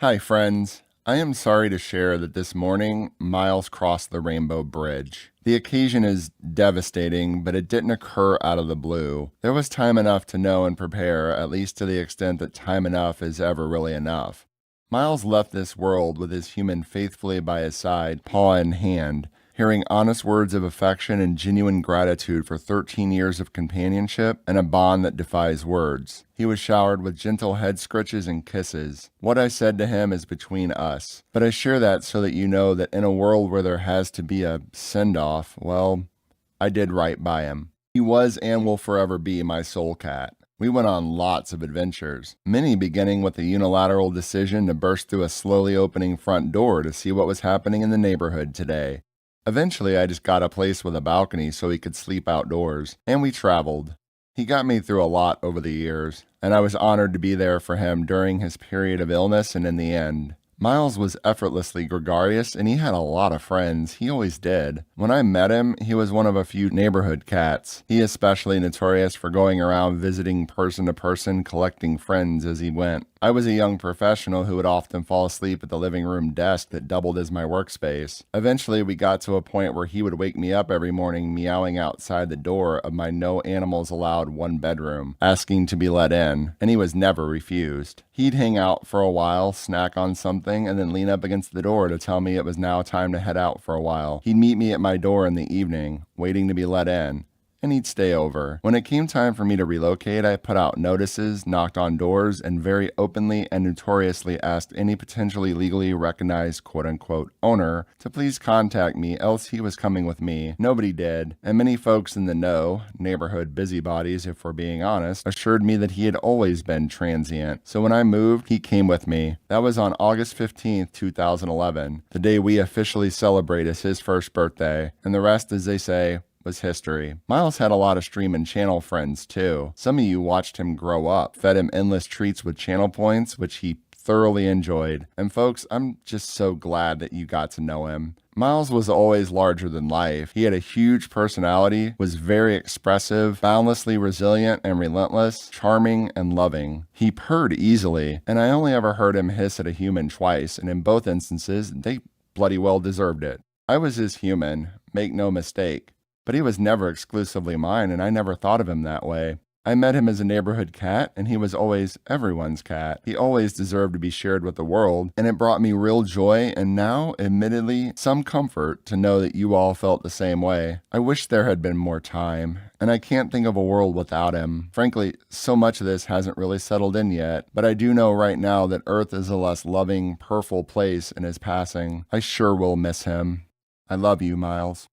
Hi, friends. I am sorry to share that this morning, Miles crossed the Rainbow Bridge. The occasion is devastating, but it didn't occur out of the blue. There was time enough to know and prepare, at least to the extent that time enough is ever really enough. Miles left this world with his human faithfully by his side, paw in hand, hearing honest words of affection and genuine gratitude for 13 years of companionship and a bond that defies words. He was showered with gentle head scritches and kisses. What I said to him is between us, but I share that so that you know that in a world where there has to be a send-off, well, I did right by him. He was and will forever be my soul cat. We went on lots of adventures, many beginning with a unilateral decision to burst through a slowly opening front door to see what was happening in the neighborhood today. Eventually, I just got a place with a balcony so he could sleep outdoors, and we traveled. He got me through a lot over the years, and I was honored to be there for him during his period of illness and in the end. Miles was effortlessly gregarious, and he had a lot of friends. He always did. When I met him, he was one of a few neighborhood cats. He especially notorious for going around visiting person to person, collecting friends as he went. I was a young professional who would often fall asleep at the living room desk that doubled as my workspace. Eventually, we got to a point where he would wake me up every morning meowing outside the door of my no animals allowed one bedroom, asking to be let in, and he was never refused. He'd hang out for a while, snack on something, and then lean up against the door to tell me it was now time to head out for a while. He'd meet me at my door in the evening, waiting to be let in, and he'd stay over. When it came time for me to relocate, I put out notices, knocked on doors, and very openly and notoriously asked any potentially legally recognized quote-unquote owner to please contact me, else he was coming with me. Nobody did, and many folks in the know, neighborhood busybodies if we're being honest, assured me that he had always been transient. So when I moved, he came with me. That was on August 15th, 2011, the day we officially celebrate as his first birthday, and the rest, as they say, was history. Miles had a lot of stream and channel friends too. Some of you watched him grow up, fed him endless treats with channel points, which he thoroughly enjoyed. And folks, I'm just so glad that you got to know him. Miles was always larger than life. He had a huge personality, was very expressive, boundlessly resilient and relentless, charming and loving. He purred easily, and I only ever heard him hiss at a human twice, and in both instances, they bloody well deserved it. I was his human, make no mistake. But he was never exclusively mine, and I never thought of him that way. I met him as a neighborhood cat, and he was always everyone's cat. He always deserved to be shared with the world, and it brought me real joy and now, admittedly, some comfort to know that you all felt the same way. I wish there had been more time, and I can't think of a world without him. Frankly, so much of this hasn't really settled in yet, but I do know right now that Earth is a less loving, purrful place in his passing. I sure will miss him. I love you, Miles.